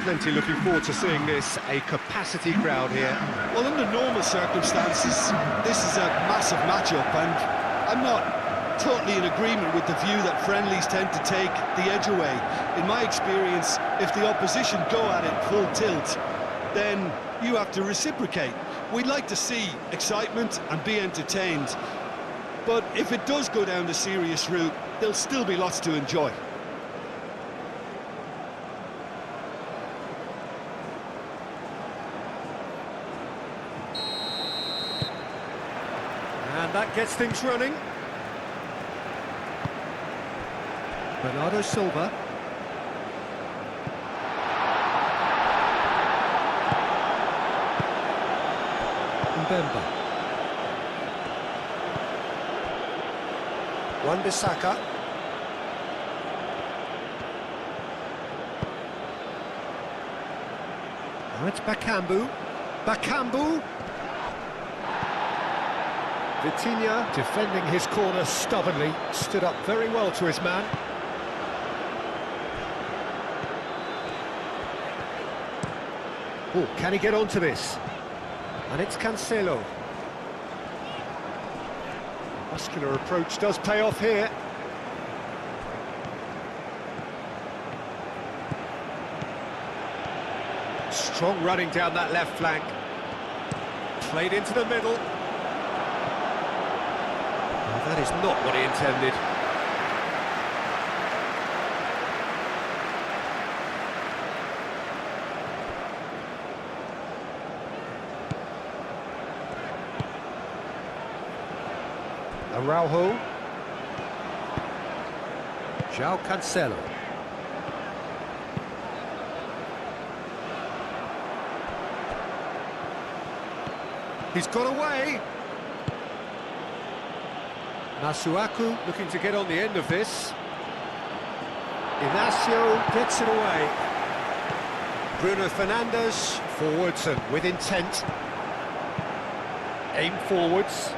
plenty looking forward to seeing this. A capacity crowd here. Well, under normal circumstances, this is a massive matchup, and I'm not totally in agreement with the view that friendlies tend to take the edge away. In my experience, if the opposition go at it full tilt, then you have to reciprocate. We'd like to see excitement and be entertained, but if it does go down the serious route, there'll still be lots to enjoy. And that gets things running. Bernardo Silva. Mbemba. Wan-Bissaka. Now it's Bakambu. Bakambu. Vitinha defending his corner stubbornly, stood up very well to his man. Oh, can he get onto this? And it's Cancelo. Muscular approach does pay off here. Strong running down that left flank. Played into the middle. That is not what he intended. Araujo. João Cancelo. He's got away. Masuaku looking to get on the end of this. Inacio gets it away. Bruno Fernandes forwards and with intent. Aim forwards.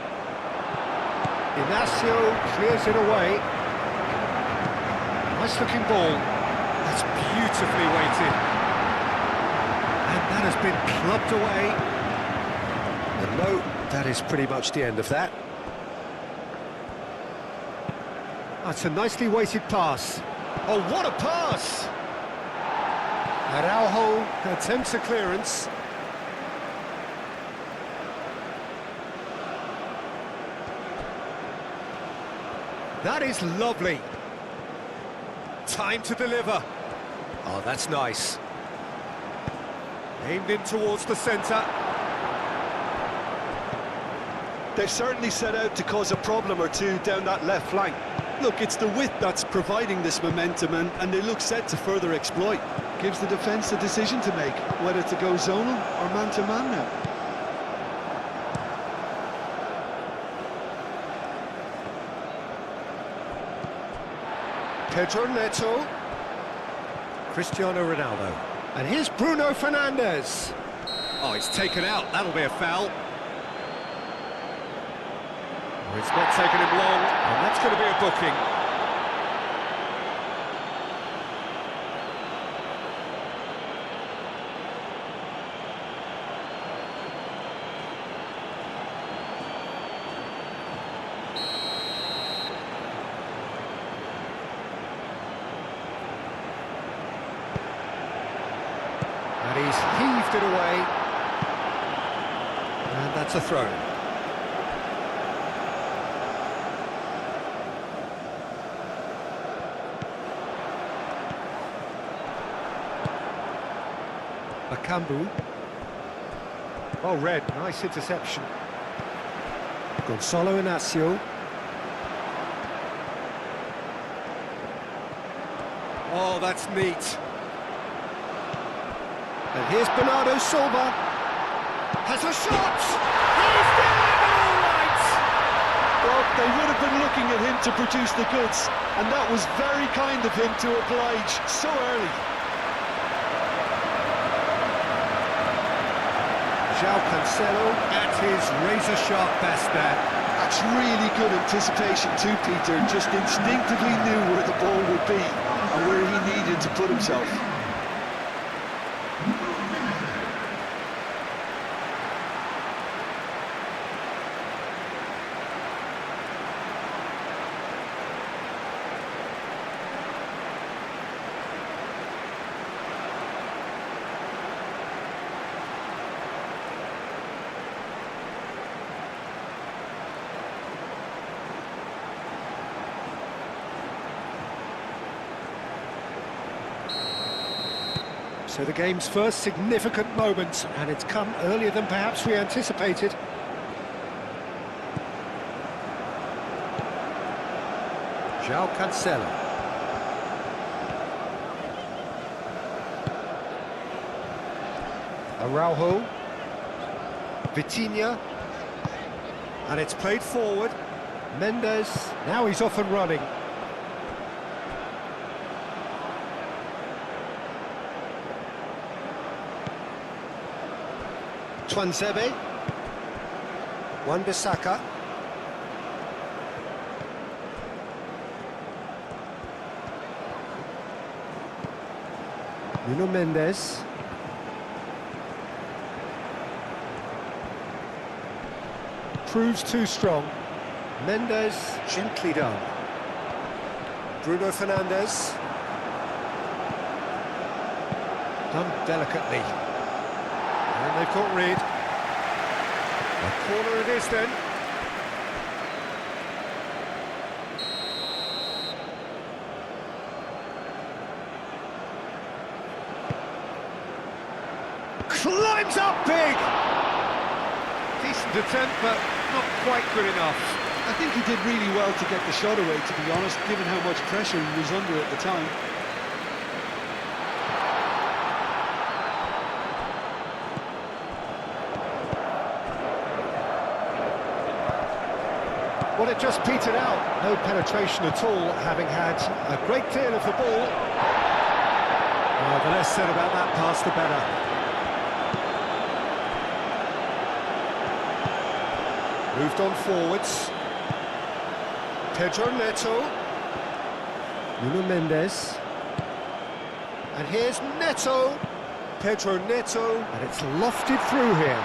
Inacio clears it away. Nice looking ball. That's beautifully weighted. And that has been clubbed away. And no, that is pretty much the end of that. That's a nicely weighted pass. Oh, what a pass! Araujo attempts a clearance. That is lovely. Time to deliver. Oh, that's nice. Aimed in towards the centre. They've certainly set out to cause a problem or two down that left flank. Look, it's the width that's providing this momentum, and they look set to further exploit. Gives the defence a decision to make, whether to go zonal or man-to-man now. Pedro Neto. Cristiano Ronaldo. And here's Bruno Fernandes. Oh, it's taken out. That'll be a foul. It's not taken him long, and that's going to be a booking. And he's heaved it away. And that's a throw. Bakambu. Oh, red, nice interception. Gonzalo Inacio. Oh, that's neat. And here's Bernardo Silva. Has a shot! He's down all right! Well, they would have been looking at him to produce the goods, and that was very kind of him to oblige so early. João Cancelo at his razor-sharp best there. That's really good anticipation too, Peter. Just instinctively knew where the ball would be and where he needed to put himself. So the game's first significant moment, and it's come earlier than perhaps we anticipated. João Cancelo. Araujo. Vitinha. And it's played forward. Mendes. Now he's off and running. Twanzebe, Wan-Bissaka, Nuno Mendes, proves too strong. Mendes, gently done. Bruno Fernandes, done delicately. And they've got rid. A corner it is then. Climbs up big! Decent attempt, but not quite good enough. I think he did really well to get the shot away, to be honest, given how much pressure he was under at the time. Well, it just petered out. No penetration at all, having had a great deal of the ball. The less said about that pass, the better. Moved on forwards. Pedro Neto. Nuno Mendes. And here's Neto. Pedro Neto. And it's lofted through here.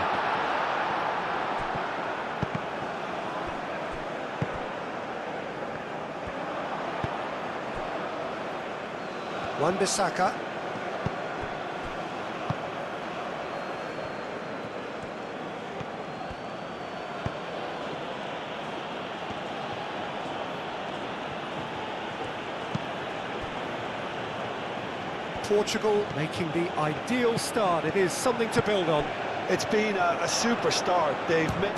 Wan-Bissaka. Portugal making the ideal start. It is something to build on. It's been a super start. They've made...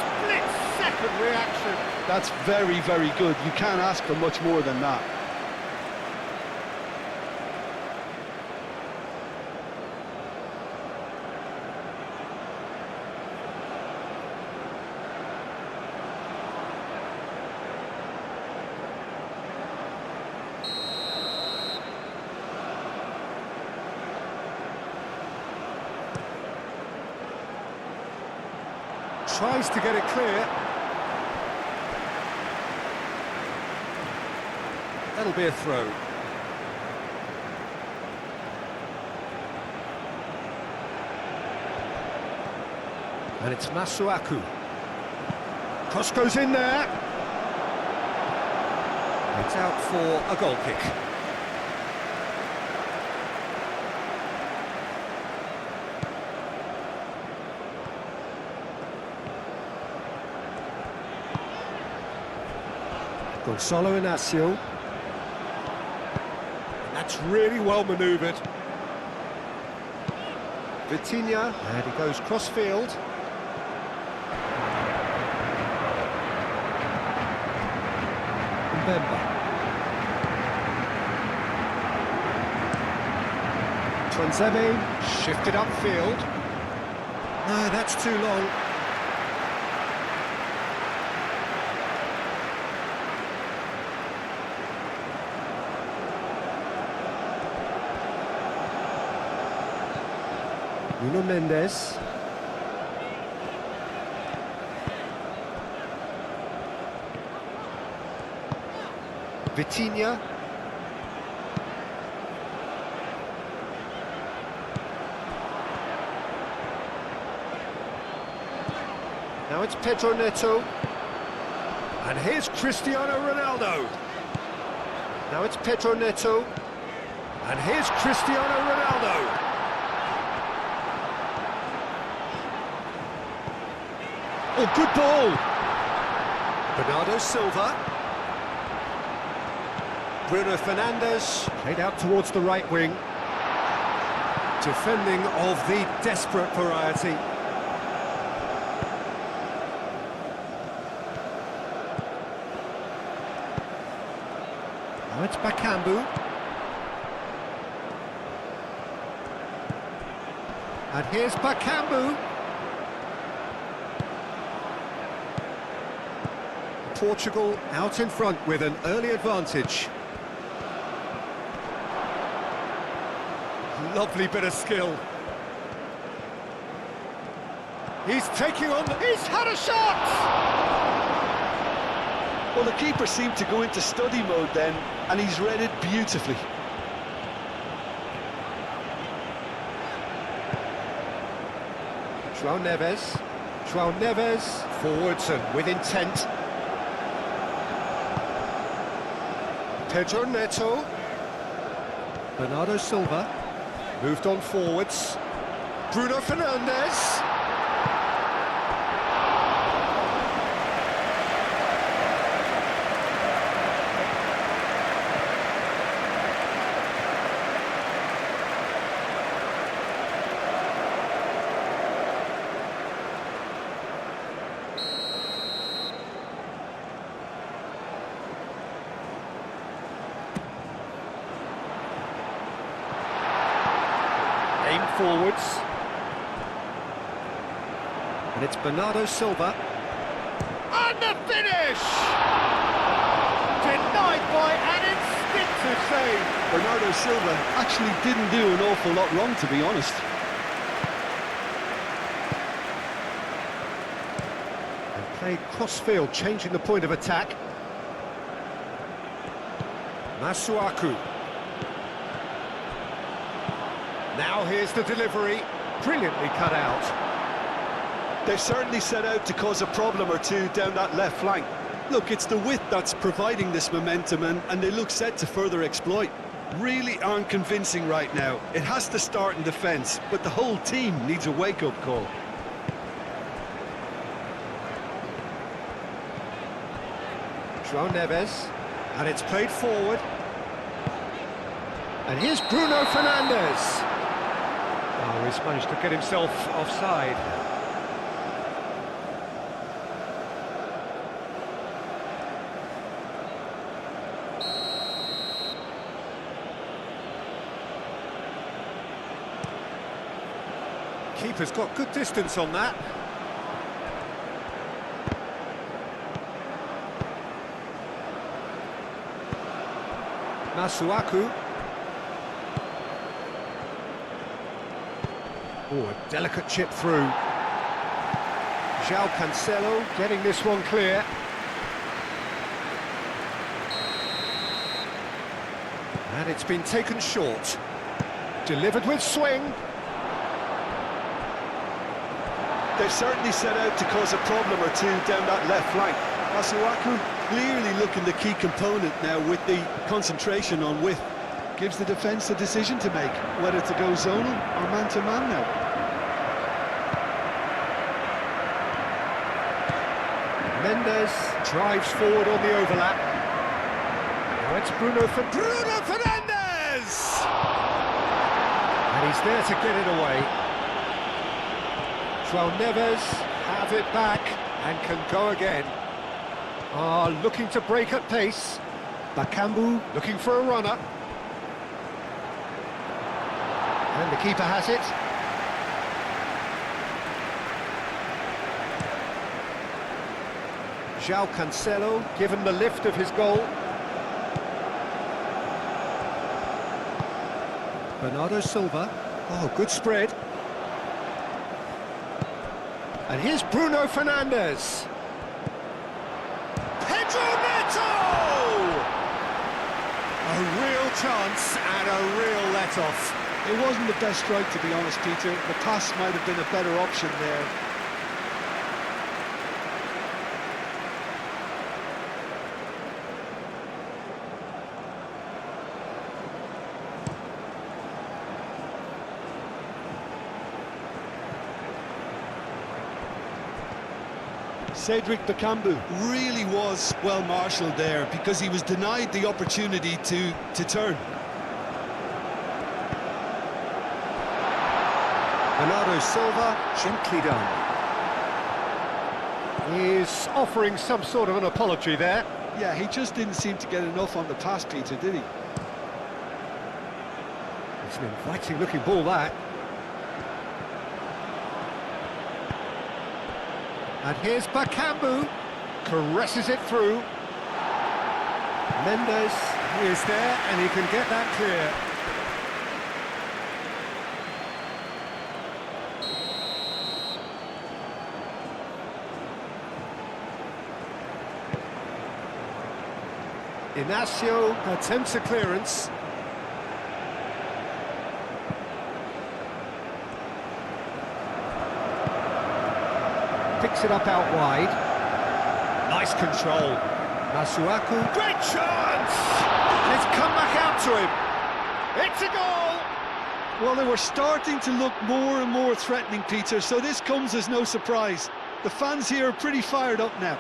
Split-second reaction. That's very, very good. You can't ask for much more than that. Tries to get it clear. That'll be a throw. And it's Masuaku. Cross goes in there. It's out for a goal kick. Gonzalo Inacio. That's really well manoeuvred. Vitinha, and he goes cross-field. Mbemba. Twanzebe, shifted upfield. No, that's too long. Nuno Mendes. Vitinha. Now it's Pedro Neto. And here's Cristiano Ronaldo. Now it's Pedro Neto. And here's Cristiano Ronaldo. Oh, good ball. Bernardo Silva. Bruno Fernandes. Played out towards the right wing. Defending of the desperate variety. Now it's Bakambu. And here's Bakambu. Portugal out in front with an early advantage. Lovely bit of skill. He's taking on... He's had a shot! Well, the keeper seemed to go into study mode then, and he's read it beautifully. João Neves. João Neves forwards and with intent. Pedro Neto. Bernardo Silva. Moved on forwards. Bruno Fernandes. Aim forwards. And it's Bernardo Silva. And the finish! Denied by an instinctive save. Bernardo Silva actually didn't do an awful lot wrong, to be honest. And played cross-field, changing the point of attack. Masuaku. Now here's the delivery, brilliantly cut out. They've certainly set out to cause a problem or two down that left flank. Look, it's the width that's providing this momentum, and they look set to further exploit. Really aren't convincing right now. It has to start in defence, but the whole team needs a wake-up call. João Neves, and it's played forward. And here's Bruno Fernandes. Oh, he's managed to get himself offside. Keeper's got good distance on that. Masuaku. Oh, a delicate chip through. João Cancelo getting this one clear. And it's been taken short. Delivered with swing. They've certainly set out to cause a problem or two down that left flank. Masuaku clearly looking the key component now with the concentration on width. Gives the defence a decision to make, whether to go zonal or man-to-man now. Mendes drives forward on the overlap. Now it's Bruno Fernandes! And he's there to get it away. João Neves have it back and can go again. Looking to break at pace. Bakambu looking for a runner. And the keeper has it. João Cancelo given the lift of his goal. Bernardo Silva. Oh, good spread. And here's Bruno Fernandes. Pedro Neto! A real chance and a real let-off. It wasn't the best strike, to be honest, Peter. The pass might have been a better option there. Cedric Bakambu really was well marshalled there because he was denied the opportunity to turn. Bernardo Silva, gently done. He's offering some sort of an apology there. Yeah, he just didn't seem to get enough on the pass, Peter, did he? It's an inviting looking ball, that. And here's Bakambu, caresses it through. Mendes is there, and he can get that clear. Inacio attempts a clearance. Picks it up out wide. Nice control. Masuaku. Great chance! And it's come back out to him. It's a goal! Well, they were starting to look more and more threatening, Peter, so this comes as no surprise. The fans here are pretty fired up now.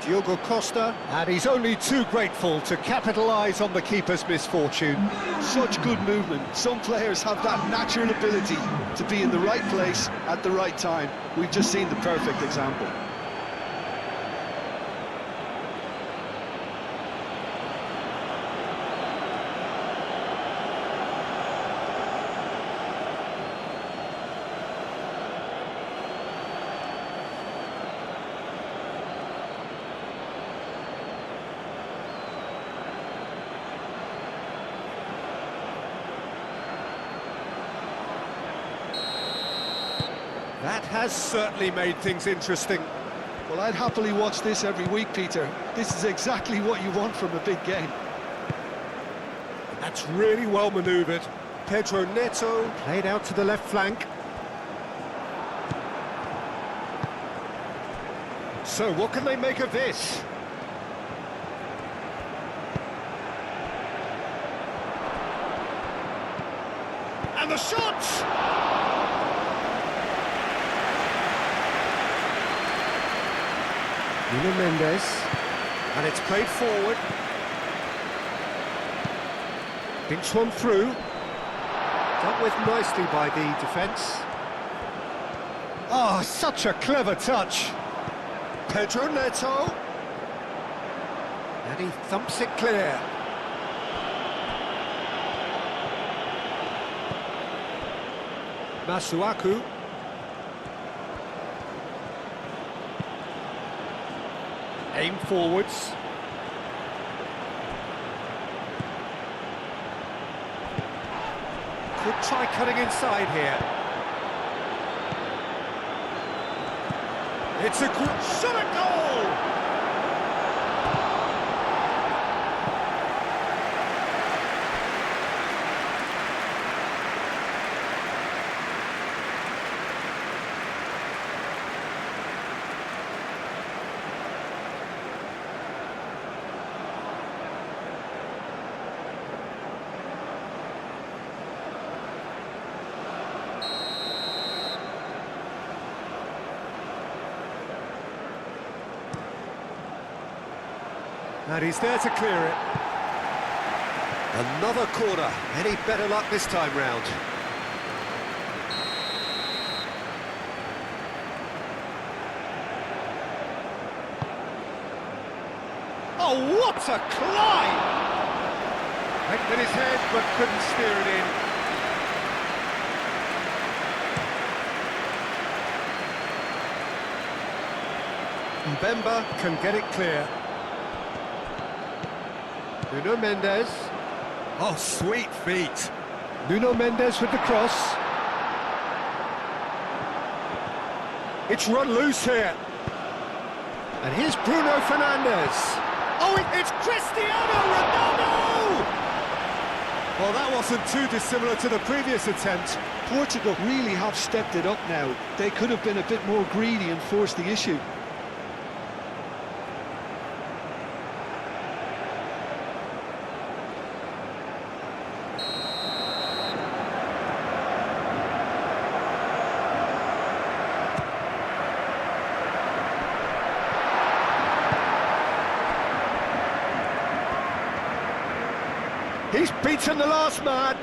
Diogo Costa, and he's only too grateful to capitalise on the keeper's misfortune. Such good movement. Some players have that natural ability to be in the right place at the right time. We've just seen the perfect example. That has certainly made things interesting. Well, I'd happily watch this every week, Peter. This is exactly what you want from a big game. That's really well manoeuvred. Pedro Neto played out to the left flank. So what can they make of this? And the shot! Nuno Mendes, and it's played forward. Pinch one through. Dealt with nicely by the defence. Oh, such a clever touch. Pedro Neto. And he thumps it clear. Masuaku. Aim forwards. Could try cutting inside here. It's a good shot at goal! And he's there to clear it. Another corner. Any better luck this time round? Oh, what a climb! Went with his head, but couldn't steer it in. Mbemba can get it clear. Nuno Mendes. Oh, sweet feet. Nuno Mendes with the cross. It's run loose here. And here's Bruno Fernandes. Oh, it's Cristiano Ronaldo! Well, that wasn't too dissimilar to the previous attempt. Portugal really have stepped it up now. They could have been a bit more greedy and forced the issue. He's beaten the last man.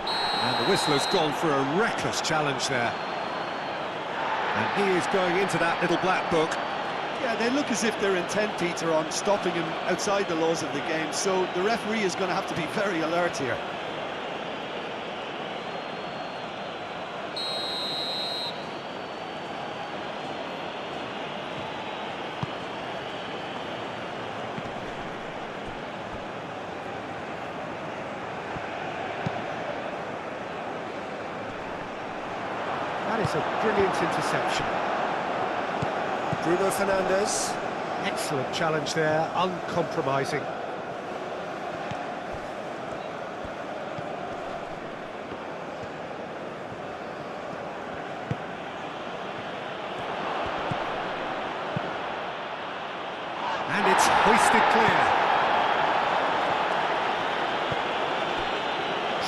And the whistle has gone for a reckless challenge there. And he is going into that little black book. Yeah, they look as if they're intent, Peter, on stopping him outside the laws of the game, so the referee is going to have to be very alert here. That is a brilliant interception. Bruno Fernandes. Excellent challenge there, uncompromising. And it's hoisted clear.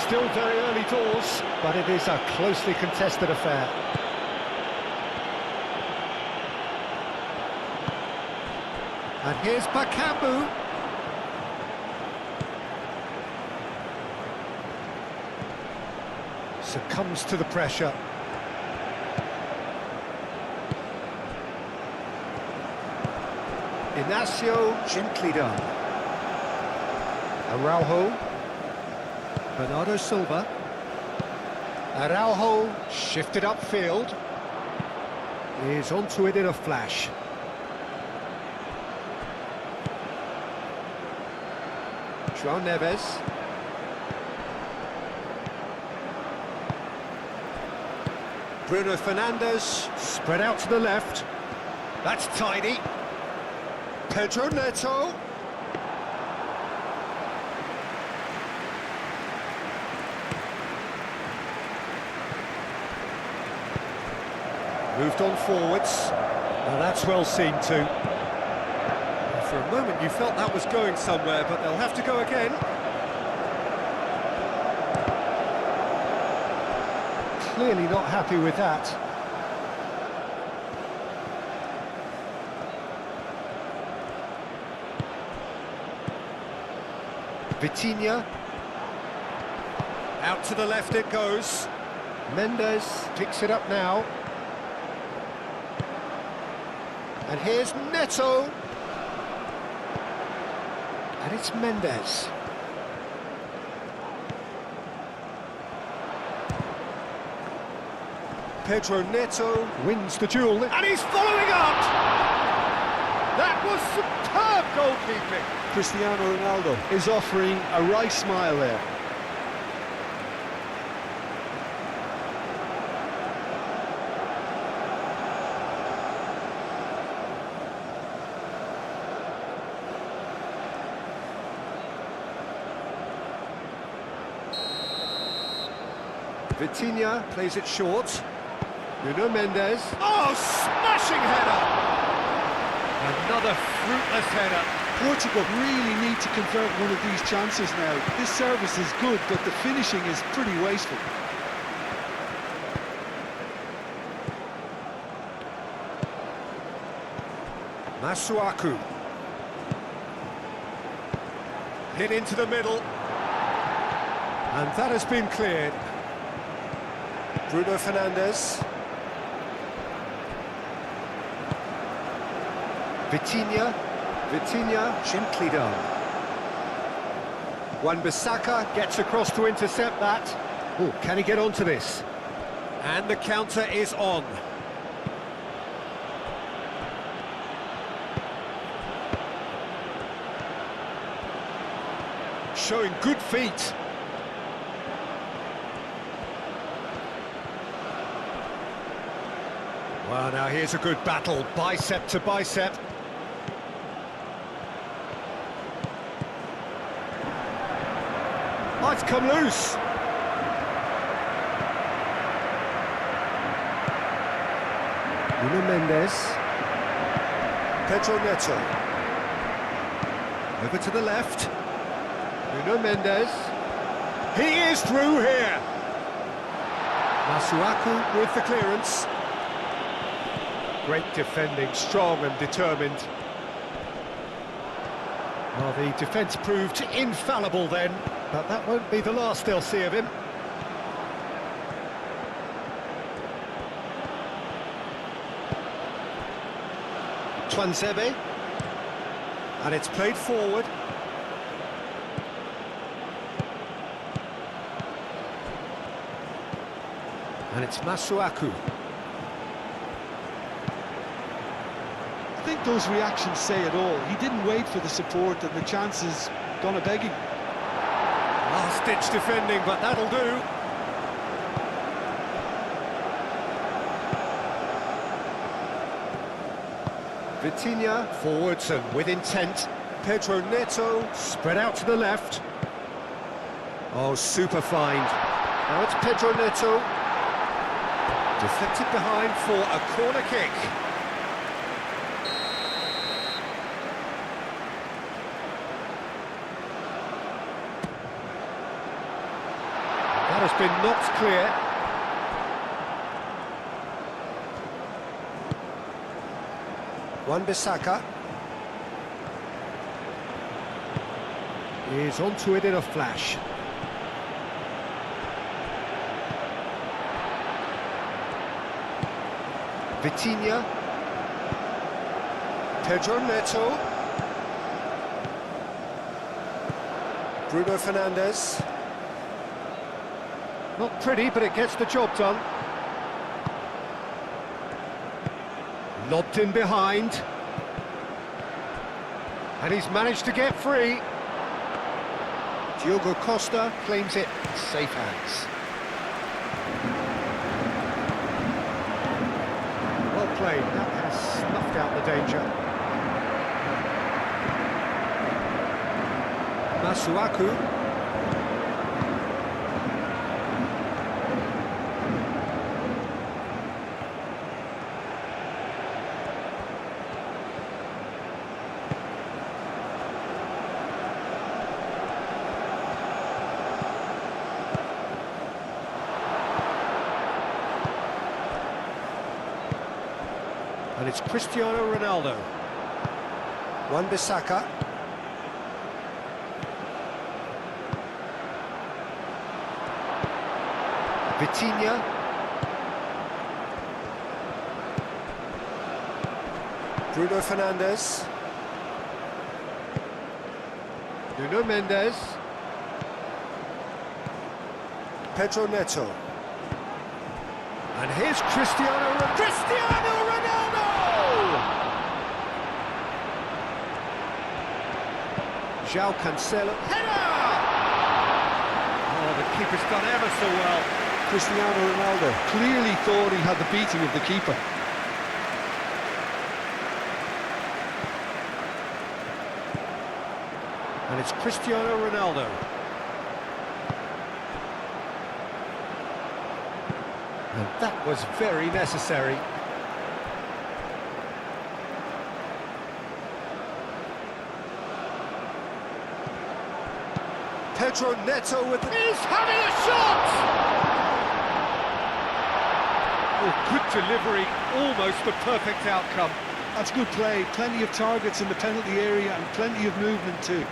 Still very early doors, but it is a closely contested affair. And here's Bakambu. Succumbs to the pressure. Inacio, gently done. Araujo. Bernardo Silva. Araujo shifted upfield. Is onto it in a flash. João Neves. Bruno Fernandes, spread out to the left. That's tidy. Pedro Neto. Moved on forwards. Now that's well seen too. For a moment you felt that was going somewhere, but they'll have to go again. Clearly not happy with that. Vitinha. Out to the left it goes. Mendes picks it up now. And here's Neto. And it's Mendes. Pedro Neto wins the duel, and he's following up! That was superb goalkeeping! Cristiano Ronaldo is offering a wry smile there. Vitinha plays it short. Nuno Mendes. Oh, smashing header! Another fruitless header. Portugal really need to convert one of these chances now. This service is good, but the finishing is pretty wasteful. Masuaku. Hit into the middle. And that has been cleared. Bruno Fernandes. Vitinha. Vitinha, gently done. Wan-Bissaka gets across to intercept that. Oh, can he get onto this? And the counter is on. Showing good feet. Well, now here's a good battle, bicep to bicep. Oh, it's come loose. Nuno Mendes. Pedro Neto. Over to the left. Nuno Mendes. He is through here. Masuaku with the clearance. Great defending, strong and determined. Well, the defence proved infallible then, but that won't be the last they'll see of him. Twanzebe, and it's played forward. And it's Masuaku. I think those reactions say it all. He didn't wait for the support and the chances gone a begging. Last-ditch defending, but that'll do. Vitinha forwards and with intent. Pedro Neto spread out to the left. Oh, super find. Now it's Pedro Neto. Deflected behind for a corner kick. That has been knocked clear. Wan-Bissaka is onto it in a flash. Vitinha, Pedro Neto, Bruno Fernandes. Not pretty, but it gets the job done. Lobbed in behind. And he's managed to get free. Diogo Costa claims it in safe hands. Well played, that has snuffed out the danger. Masuaku. And it's Cristiano Ronaldo. Wan-Bissaka. Vitinha. Bruno Fernandes. Nuno Mendes. Pedro Neto. And here's Cristiano Ronaldo! João Cancelo, header! Oh, the keeper's done ever so well. Cristiano Ronaldo clearly thought he had the beating of the keeper. And it's Cristiano Ronaldo. And that was very necessary. Pedro Neto with... He's having a shot! Oh, good delivery, almost the perfect outcome. That's good play, plenty of targets in the penalty area and plenty of movement too.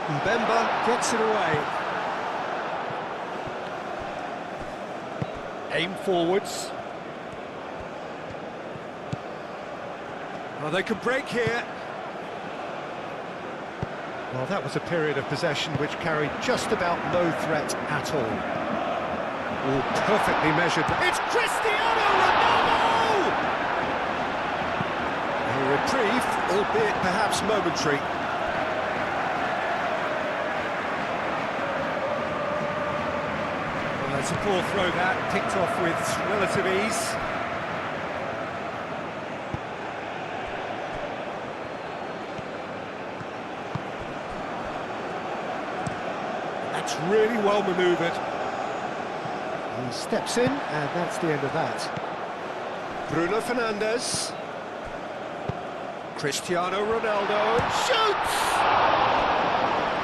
Mbemba gets it away. Aim forwards. Oh, they can break here. Well, that was a period of possession which carried just about no threat at all. Oh, perfectly measured. It's Cristiano Ronaldo! A reprieve, albeit perhaps momentary. Well, it's a poor throw that, picked off with relative ease. That's really well manoeuvred. He steps in, and that's the end of that. Bruno Fernandes. Cristiano Ronaldo shoots!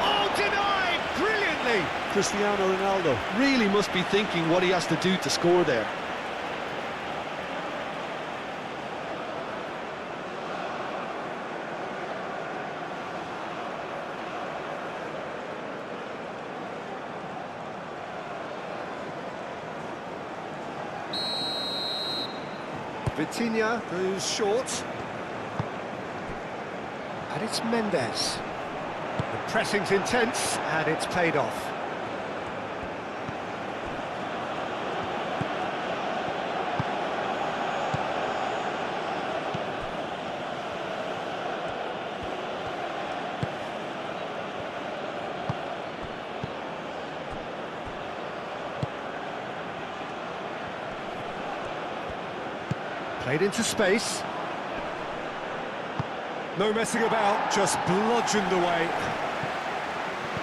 Oh, denied brilliantly Cristiano Ronaldo really must be thinking what he has to do to score there. Vitinha goes short. And it's Mendes. The pressing's intense, and it's paid off. Played into space. No messing about, just bludgeoned away.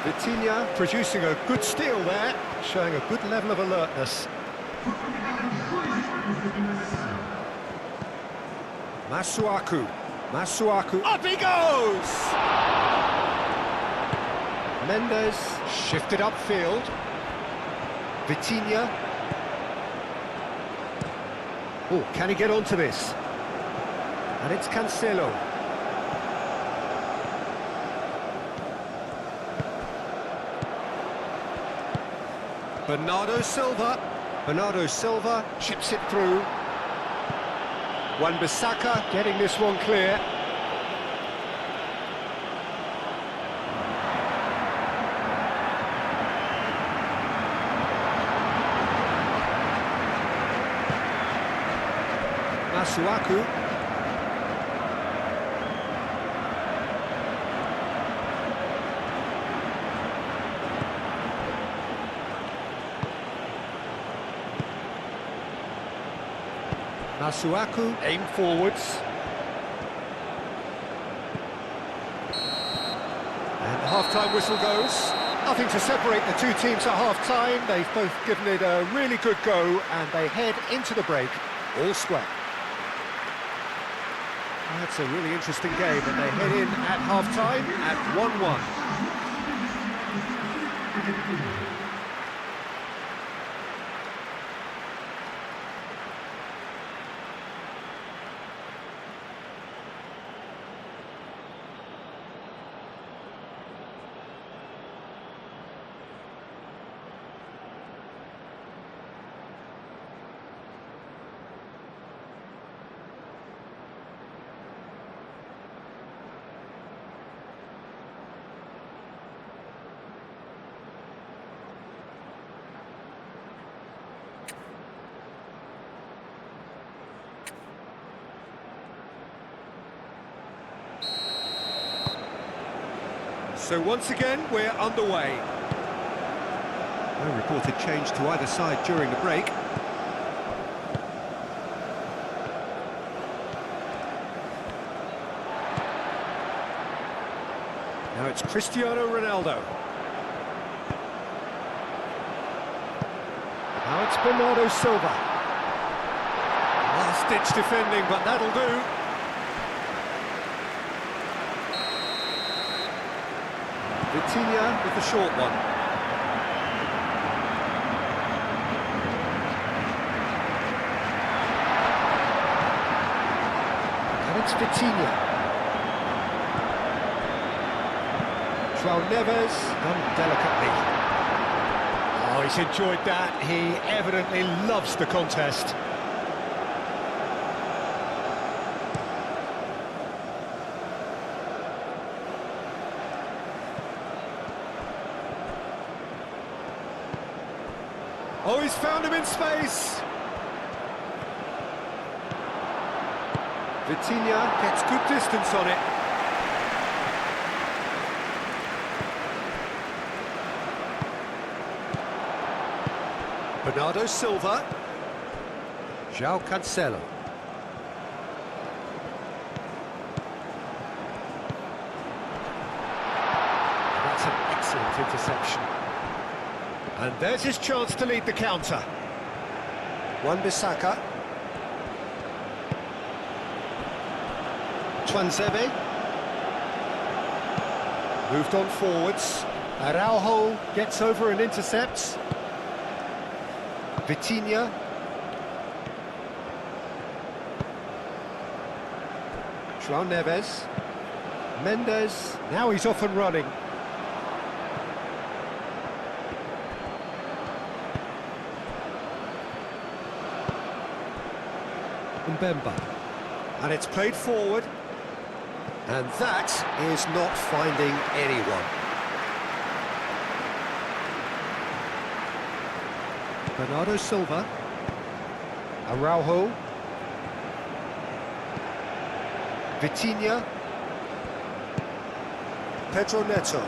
Vitinha producing a good steal there, showing a good level of alertness. Masuaku, up he goes! Mendes shifted upfield. Vitinha. Oh, can he get onto this? And it's Cancelo. Bernardo Silva chips it through. Wan-Bissaka getting this one clear. Masuaku. Masuaku aimed forwards. And the half-time whistle goes. Nothing to separate the two teams at half-time. They've both given it a really good go, and they head into the break all square. That's a really interesting game, and they head in at half-time at 1-1. So once again, we're underway. No reported change to either side during the break. Now it's Cristiano Ronaldo. Now it's Bernardo Silva. Last-ditch defending, but that'll do. Vitinha with the short one. And it's Vitinha. João Neves, done delicately. Oh, he's enjoyed that. He evidently loves the contest. Oh, he's found him in space. Vitinha gets good distance on it. Bernardo Silva. João Cancelo. That's an excellent interception. And there's his chance to lead the counter. Wan-Bissaka. Tuanzebe. Moved on forwards. Araujo gets over and intercepts. Vitinha. João Neves. Mendes. Now he's off and running. Mbemba. And it's played forward. And that is not finding anyone. Bernardo Silva. Araujo. Vitinha. Pedro Neto.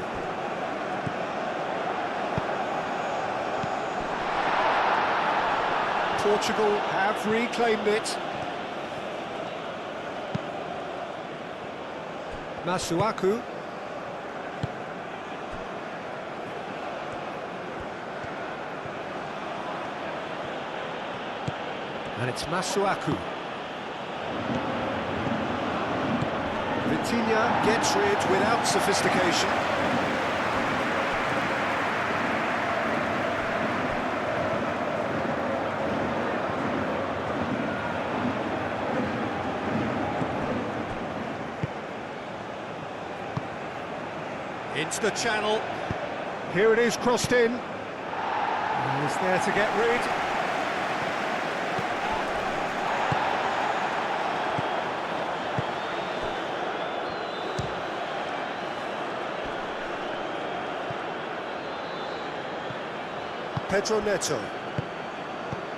Portugal have reclaimed it. Masuaku. And it's Masuaku. Vitinha gets rid without sophistication. Into the channel. Here it is, crossed in. He's there to get rid. Pedro Neto.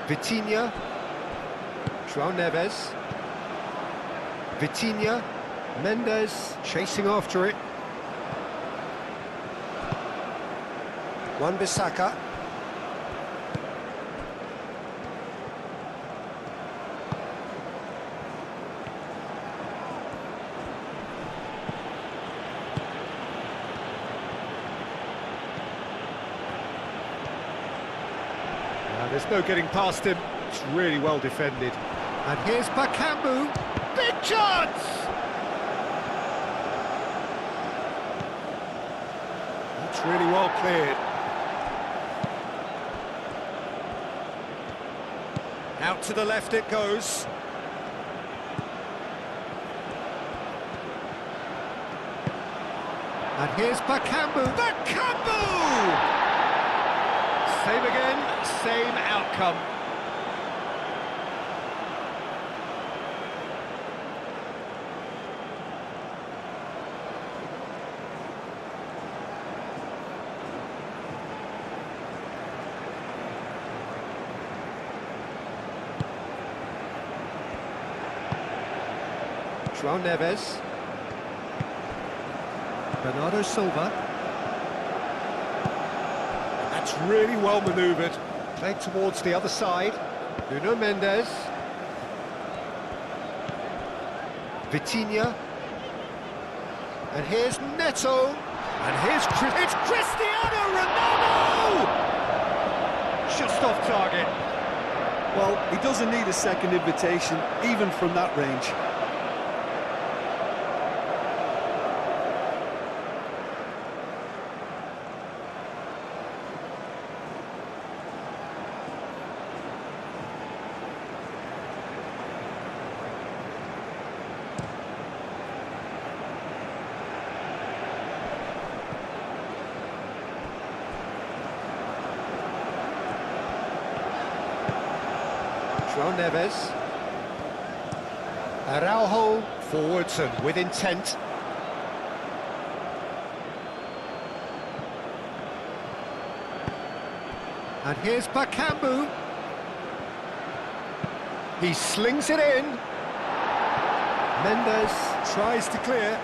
Vitinha. João Neves. Vitinha. Mendes chasing after it. Wan-Bissaka. There's no getting past him. It's really well defended. And here's Bakambu. Big chance! It's really well cleared. Out to the left it goes. And here's Bakambu. Bakambu! Same again, same outcome. João Neves. Bernardo Silva. That's really well manoeuvred. Played towards the other side. Nuno Mendes. Vitinha. And here's Neto. And here's it's Cristiano Ronaldo! Just off target. Well, he doesn't need a second invitation, even from that range. João Neves. Araujo forwards and with intent. And here's Bakambu. He slings it in. Mendes tries to clear.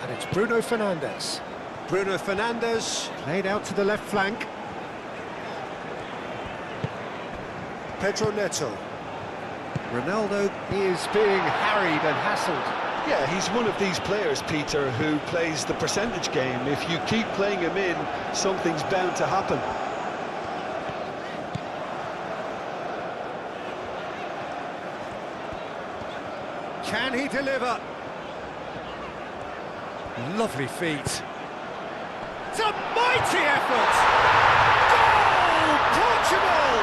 And it's Bruno Fernandes. Bruno Fernandes played out to the left flank. Pedro Neto. Ronaldo is being harried and hassled. Yeah, he's one of these players, Peter, who plays the percentage game. If you keep playing him in, something's bound to happen. Can he deliver? Lovely feet. It's a mighty effort! Goal! Portugal!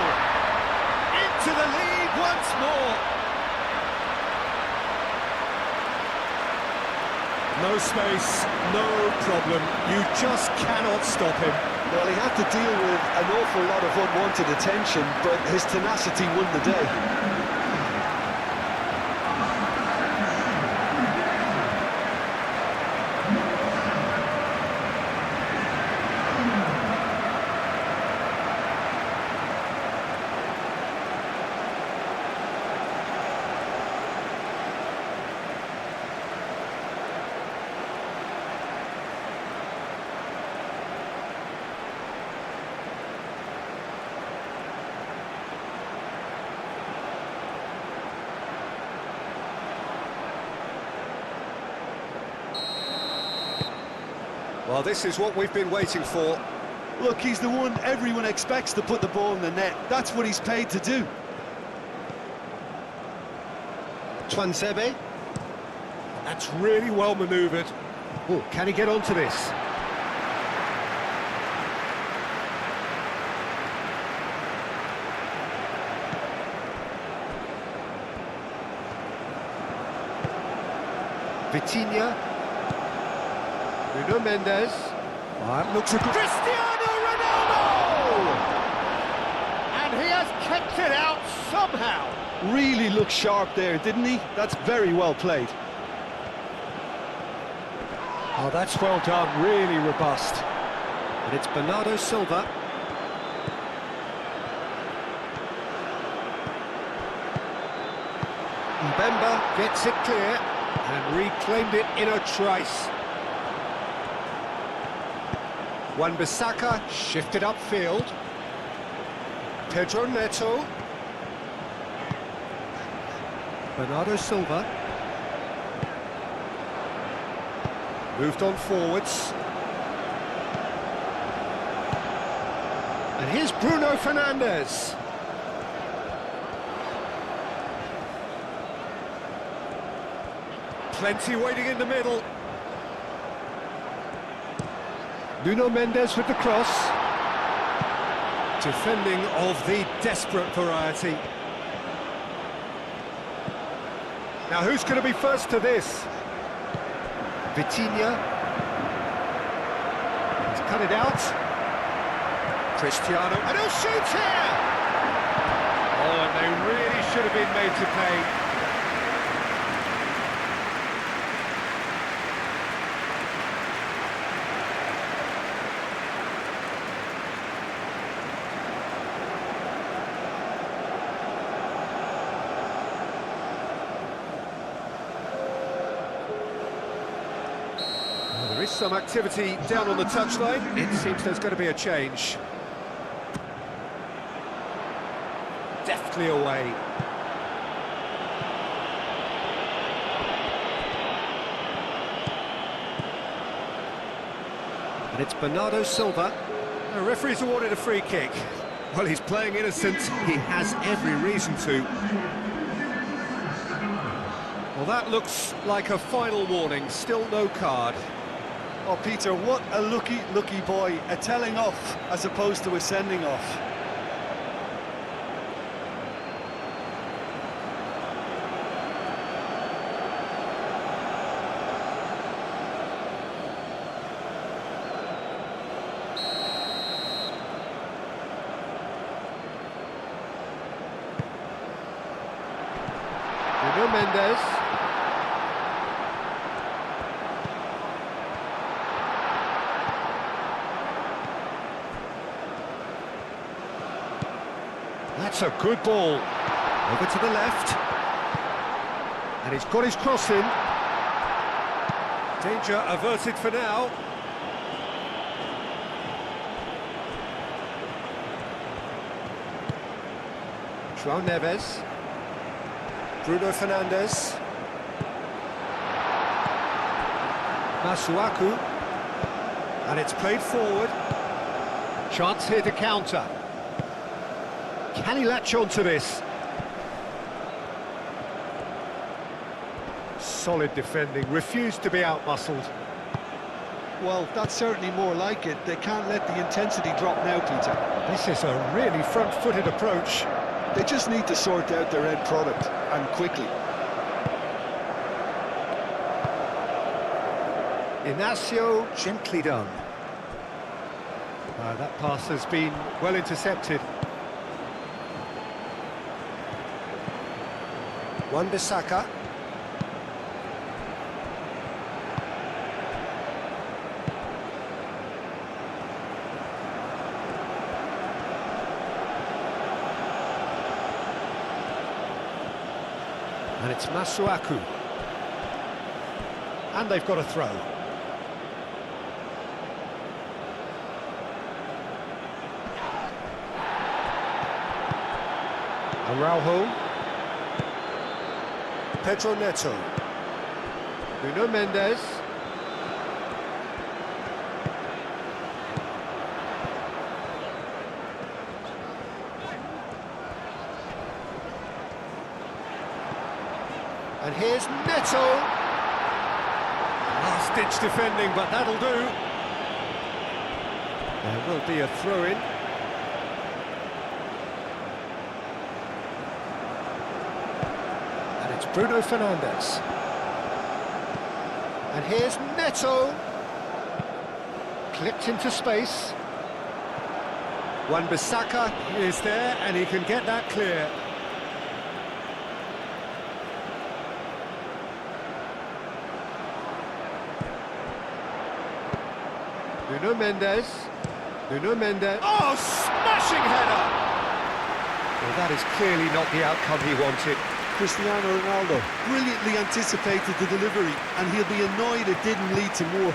Into the lead once more. No space, no problem. You just cannot stop him. Well, he had to deal with an awful lot of unwanted attention, but his tenacity won the day. Well, this is what we've been waiting for. Look, he's the one everyone expects to put the ball in the net. That's what he's paid to do. Twansebe. That's really well manoeuvred. Oh, can he get onto this? Vitinha. Nuno Mendes. That looks a good... Cristiano Ronaldo! And he has kept it out somehow. Really looked sharp there, didn't he? That's very well played. Oh, that's well done, really robust. And it's Bernardo Silva. Mbemba gets it clear and reclaimed it in a trice. Wan-Bissaka shifted upfield. Pedro Neto. Bernardo Silva. Moved on forwards. And here's Bruno Fernandes. Plenty waiting in the middle. Nuno Mendes with the cross. Defending of the desperate variety. Now who's going to be first to this? Vitinha. He's cut it out. Cristiano. And he'll shoot here! Oh, and they really should have been made to pay. There is some activity down on the touchline. It seems there's going to be a change. Deftly away. And it's Bernardo Silva. The referee's awarded a free kick. Well, he's playing innocent. He has every reason to. Well, that looks like a final warning. Still no card. Oh, Peter, what a lucky boy. A telling off as opposed to a sending off. Nuno Mendes. That's a good ball. Over to the left. And he's got his cross in. Danger averted for now. João Neves. Bruno Fernandes. Masuaku. And it's played forward. Chance here to counter. Can he latch on to this? Solid defending, refused to be out-muscled. Well, that's certainly more like it. They can't let the intensity drop now, Peter. This is a really front-footed approach. They just need to sort out their end product, and quickly. Inacio, gently done. That pass has been well intercepted. Wan-Bissaka. And it's Masuaku. And they've got a throw. Araujo. Pedro Neto. Nuno Mendes. And here's Neto. Last-ditch defending, but that'll do. There will be a throw-in. And it's Bruno Fernandes. And here's Neto. Clipped into space. Wan-Bissaka is there, and he can get that clear. Nuno Mendes. Nuno Mendes. Oh, smashing header! Well, that is clearly not the outcome he wanted. Cristiano Ronaldo brilliantly anticipated the delivery, and he'll be annoyed it didn't lead to more.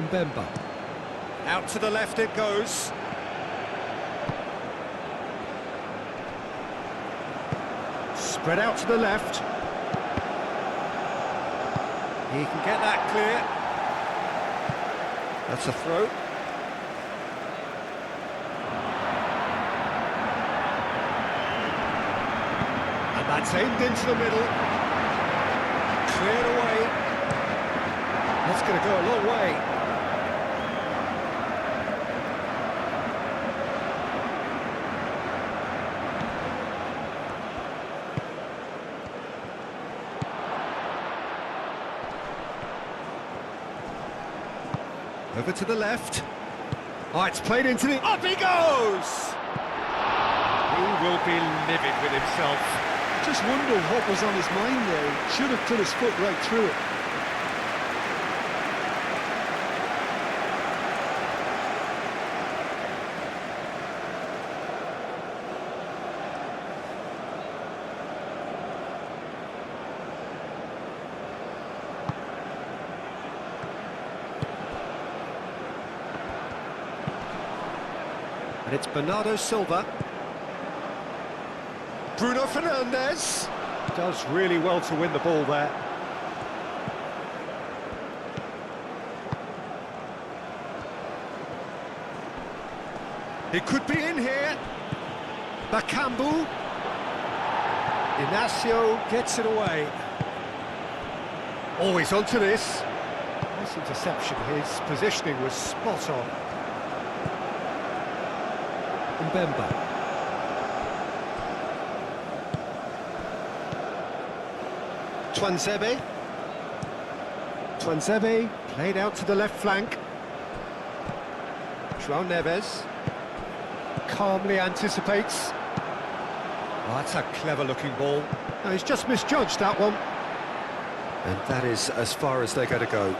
Mbemba. Out to the left it goes. Spread out to the left. He can get that clear. That's a throw. And that's aimed into the middle. Cleared away. That's going to go a long way. Over to the left. Oh, it's played into the... Up he goes! He will be livid with himself. Just wonder what was on his mind there. He should have put his foot right through it. And it's Bernardo Silva. Bruno Fernandes. Does really well to win the ball there. He could be in here. Bakambu. Inacio gets it away. Always onto this. Nice interception. His positioning was spot on. Mbemba. Tuanzebe. Tuanzebe played out to the left flank. João Neves calmly anticipates. Oh, that's a clever-looking ball. No, he's just misjudged that one. And that is as far as they're going to go.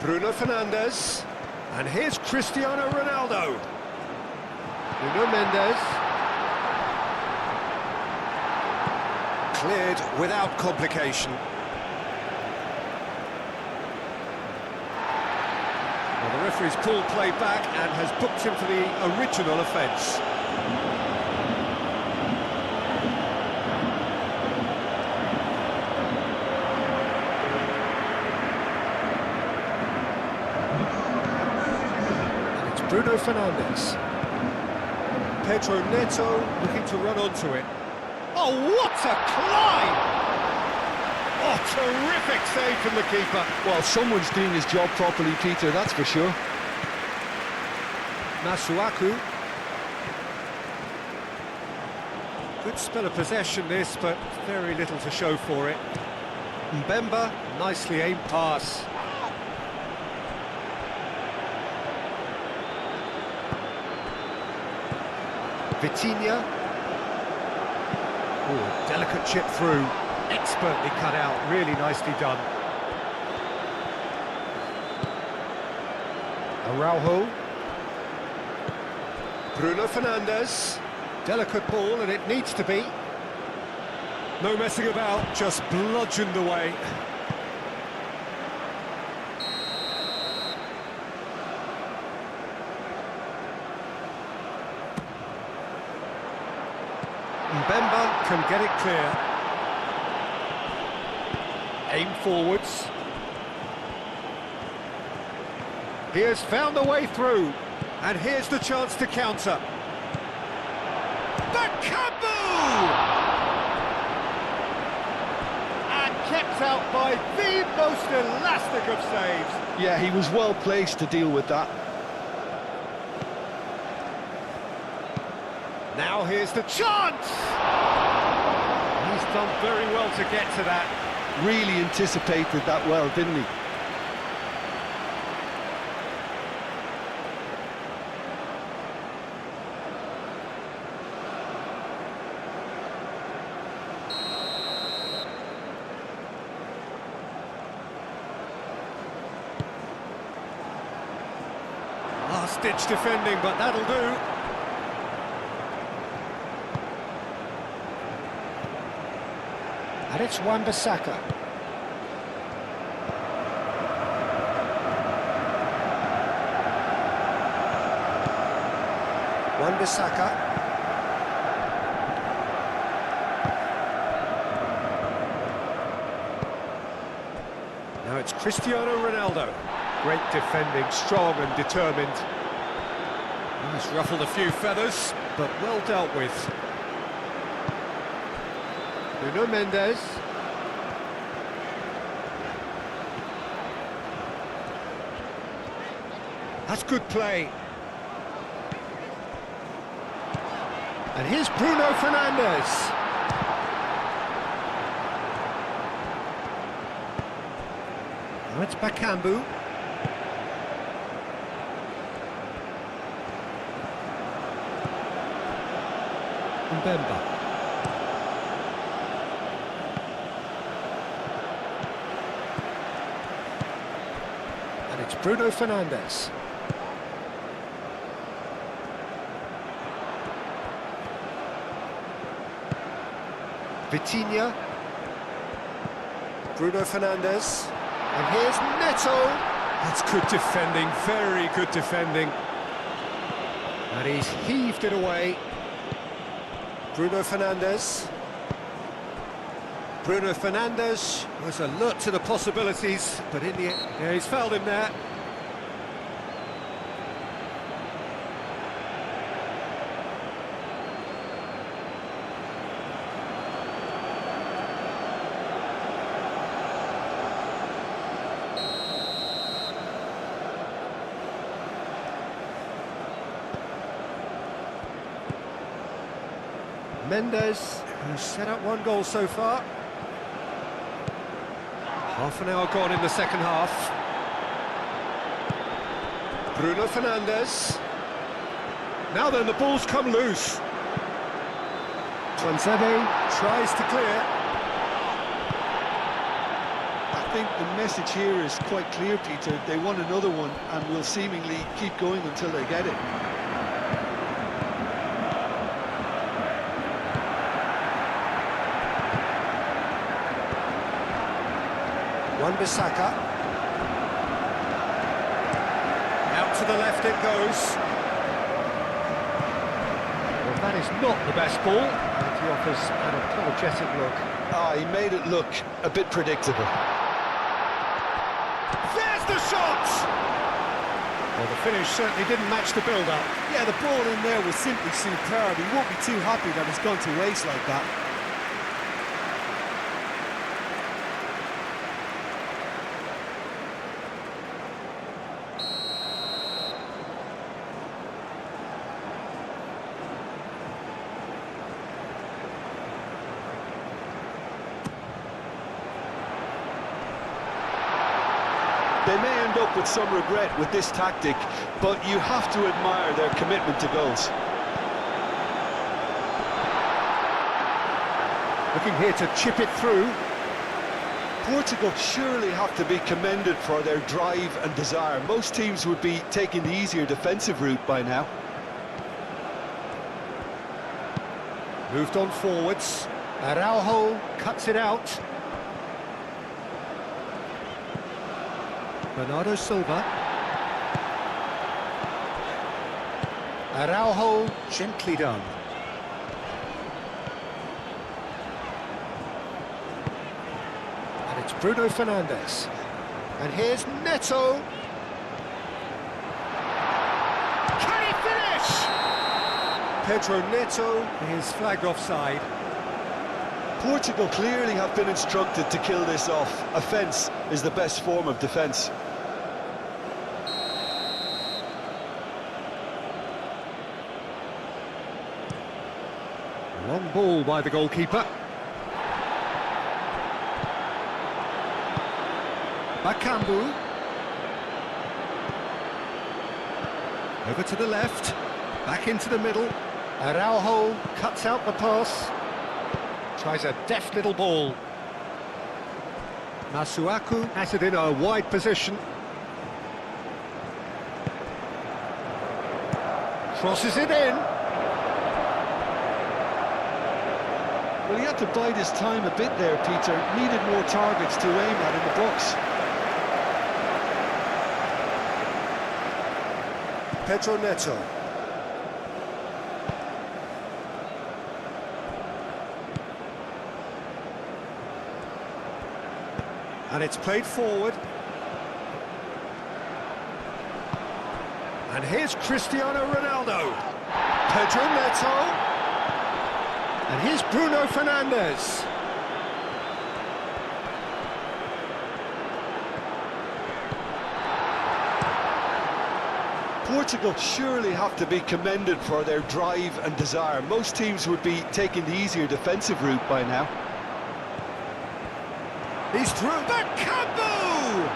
Bruno Fernandes. And here's Cristiano Ronaldo. Nuno Mendes. Cleared without complication. Well, the referee's pulled play back and has booked him for the original offence. Bruno Fernandes. Pedro Neto looking to run onto it. Oh, what a climb! Oh, terrific save from the keeper. Well, someone's doing his job properly, Peter, that's for sure. Masuaku. Good spell of possession this, but very little to show for it. Mbemba, nicely aimed pass. Vitinha. Oh, delicate chip through. Expertly cut out, really nicely done. Araujo. Bruno Fernandes. Delicate ball, and it needs to be. No messing about, just bludgeoned away. Mbemba can get it clear. Aim forwards. He has found a way through. And here's the chance to counter. Bakambu! And kept out by the most elastic of saves. Yeah, he was well placed to deal with that. Now here's the chance! He's done very well to get to that. Really anticipated that well, didn't he? Last-ditch defending, but that'll do. And it's Wan-Bissaka. Wan-Bissaka. Now it's Cristiano Ronaldo. Great defending, strong and determined. He's ruffled a few feathers, but well dealt with. Nuno Mendes. That's good play. And here's Bruno Fernandes. Now it's Bakambu. Mbemba. And it's Bruno Fernandes. Vitinha. Bruno Fernandes. And here's Neto. That's good defending, very good defending. And he's heaved it away. Bruno Fernandes. Bruno Fernandes was alert to the possibilities, but in the end, yeah, he's fouled him there. Mendes, who's set up one goal so far. Half an hour gone in the second half. Bruno Fernandes. Now then, the ball's come loose. Tuanzebe tries to clear. I think the message here is quite clear, Peter. They want another one and will seemingly keep going until they get it. Wan-Bissaka. Out to the left it goes. Well, that is not the best ball, and he offers an apologetic look. Ah, he made it look a bit predictable. There's the shot! Well, the finish certainly didn't match the build-up. Yeah, the ball in there was simply superb. He won't be too happy that it's gone to waste like that. They may end up with some regret with this tactic, but you have to admire their commitment to goals. Looking here to chip it through. Portugal surely have to be commended for their drive and desire. Most teams would be taking the easier defensive route by now. Moved on forwards. Araujo cuts it out. Bernardo Silva. Araujo, gently done. And it's Bruno Fernandes. And here's Neto. Can he finish? Pedro Neto is flagged offside. Portugal clearly have been instructed to kill this off. Offence is the best form of defence. Long ball by the goalkeeper. Bakambu. Over to the left. Back into the middle. Araujo cuts out the pass. Tries a deft little ball. Masuaku has it in a wide position. Crosses it in. Well, he had to bide his time a bit there, Peter. Needed more targets to aim at in the box. Pedro Neto. And it's played forward. And here's Cristiano Ronaldo. Pedro Neto. And here's Bruno Fernandes. Portugal surely have to be commended for their drive and desire. Most teams would be taking the easier defensive route by now. He's through. Bakambu!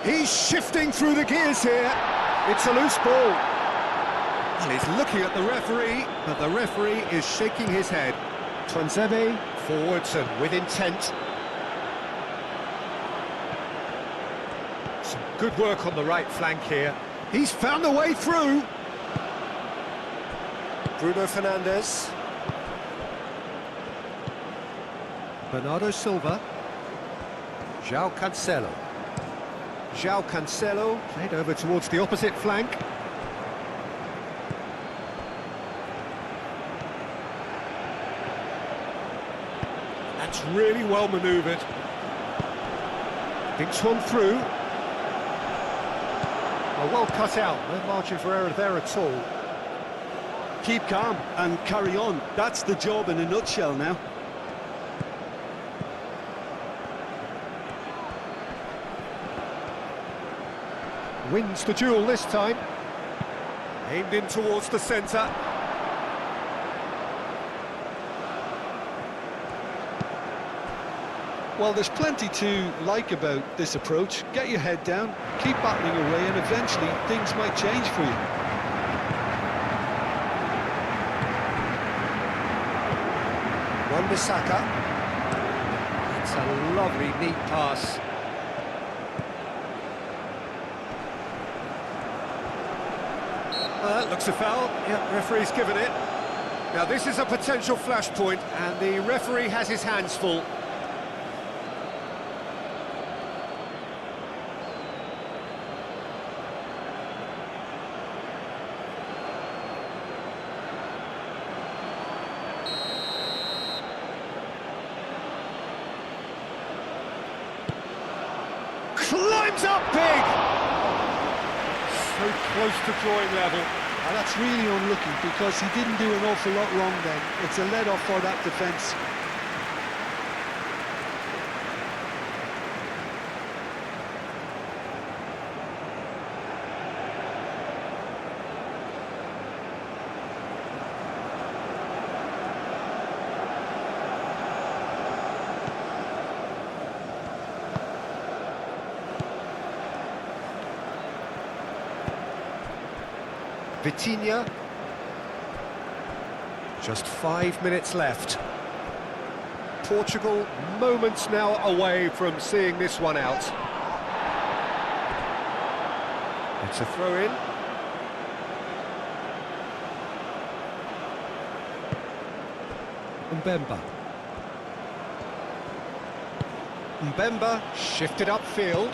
He's shifting through the gears here. It's a loose ball. And he's looking at the referee, but the referee is shaking his head. Tuanzebe forwards and with intent. Some good work on the right flank here. He's found the way through. Bruno Fernandes. Bernardo Silva. João Cancelo. João Cancelo played over towards the opposite flank. That's really well manoeuvred. Thinks one through. Oh, well cut out, no margin for error there at all. Keep calm and carry on. That's the job in a nutshell now. Wins the duel this time. Aimed in towards the centre. Well, there's plenty to like about this approach. Get your head down, keep battling away, and eventually things might change for you. Wan-Bissaka. It's a lovely, neat pass. Well, that looks a foul. Yep, referee's given it. Now, this is a potential flashpoint, and the referee has his hands full. Climbs up big! So close to drawing level. And that's really unlucky because he didn't do an awful lot wrong then. It's a let-off for that defence. Vitinha. Just 5 minutes left. Portugal moments now away from seeing this one out. It's a throw-in. Mbemba. Mbemba shifted upfield.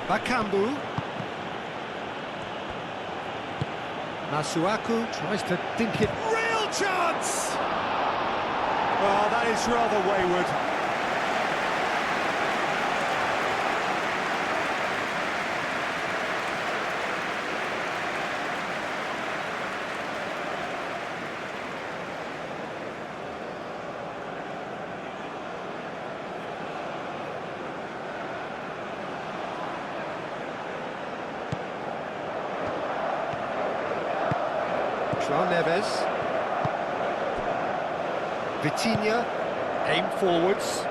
Bakambu. Masuaku tries to dink it. Real chance! Well, that is rather wayward. Neves. Vitinha, aim forwards.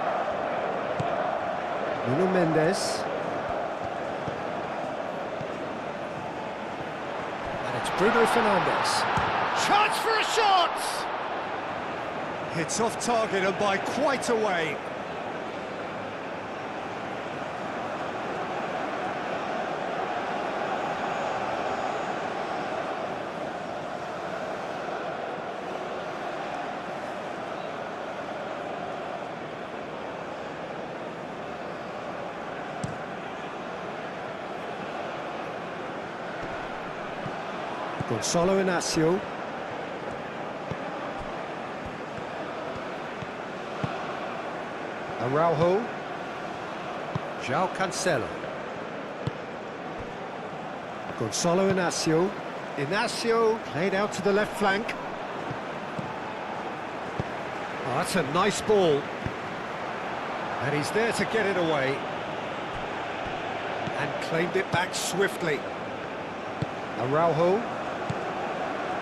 Nuno Mendes. And it's Bruno Fernandes. Chance for a shot! It's off target and by quite a way. Gonçalo Inácio. Araujo. João Cancelo. Gonçalo Inácio. Inácio played out to the left flank. Oh, that's a nice ball. And he's there to get it away. And claimed it back swiftly. Araujo.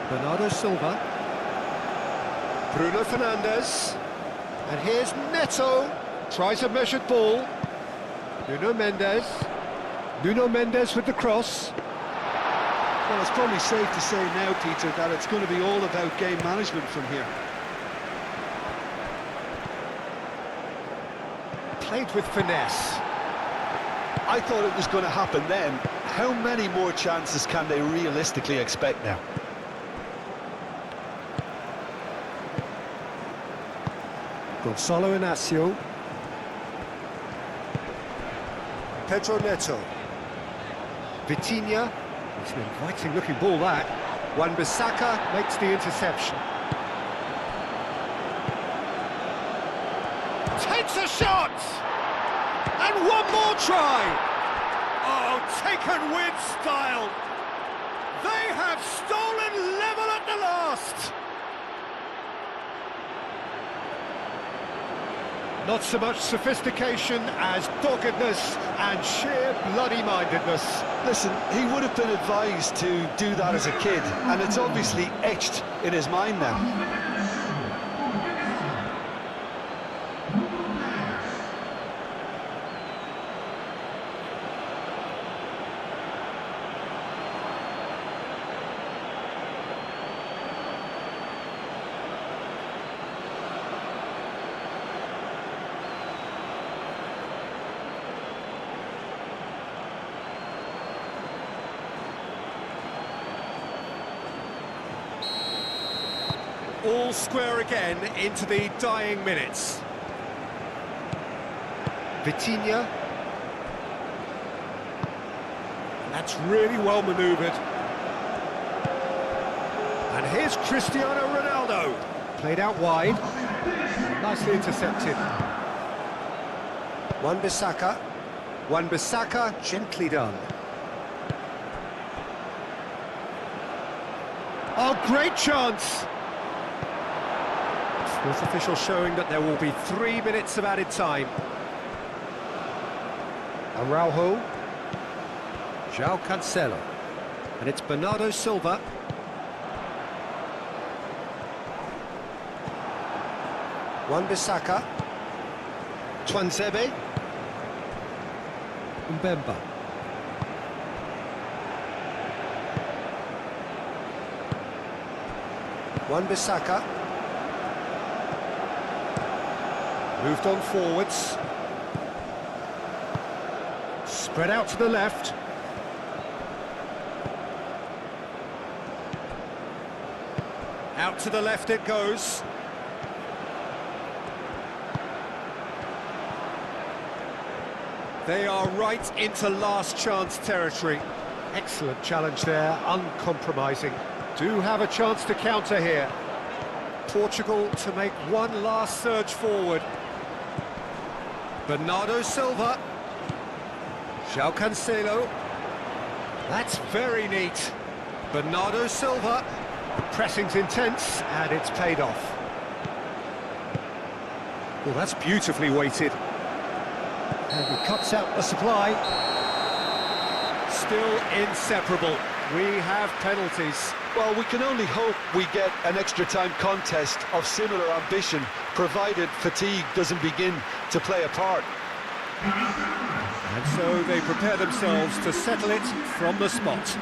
Bernardo Silva. Bruno Fernandes. And here's Neto. Tries a measured ball. Nuno Mendes. Nuno Mendes with the cross. Well, it's probably safe to say now, Peter, that it's going to be all about game management from here. Played with finesse. I thought it was going to happen then. How many more chances can they realistically expect now? Gonçalo Inácio. Pedro Neto. Vitinha. It's an inviting looking ball that. Wan-Bissaka makes the interception. Takes a shot! And one more try! Oh, taken with style! They have stolen level at the last! Not so much sophistication as doggedness and sheer bloody-mindedness. Listen, he would have been advised to do that as a kid, and it's obviously etched in his mind now. All square again into the dying minutes. Vitinha. That's really well manoeuvred. And here's Cristiano Ronaldo. Played out wide. Nicely intercepted. Wan-Bissaka. Wan-Bissaka, gently done. Oh, great chance! Fourth official showing that there will be 3 minutes of added time. Araujo. João Cancelo. And it's Bernardo Silva. Wan-Bissaka. Tuanzebe. Mbemba. Wan-Bissaka. Moved on forwards. Spread out to the left. Out to the left it goes. They are right into last chance territory. Excellent challenge there, uncompromising. Do have a chance to counter here. Portugal to make one last surge forward. Bernardo Silva. João Cancelo. That's very neat. Bernardo Silva. Pressing's intense, and it's paid off. Well, that's beautifully weighted. And he cuts out the supply. Still inseparable. We have penalties. Well, we can only hope we get an extra-time contest of similar ambition, provided fatigue doesn't begin to play a part. And so they prepare themselves to settle it from the spot.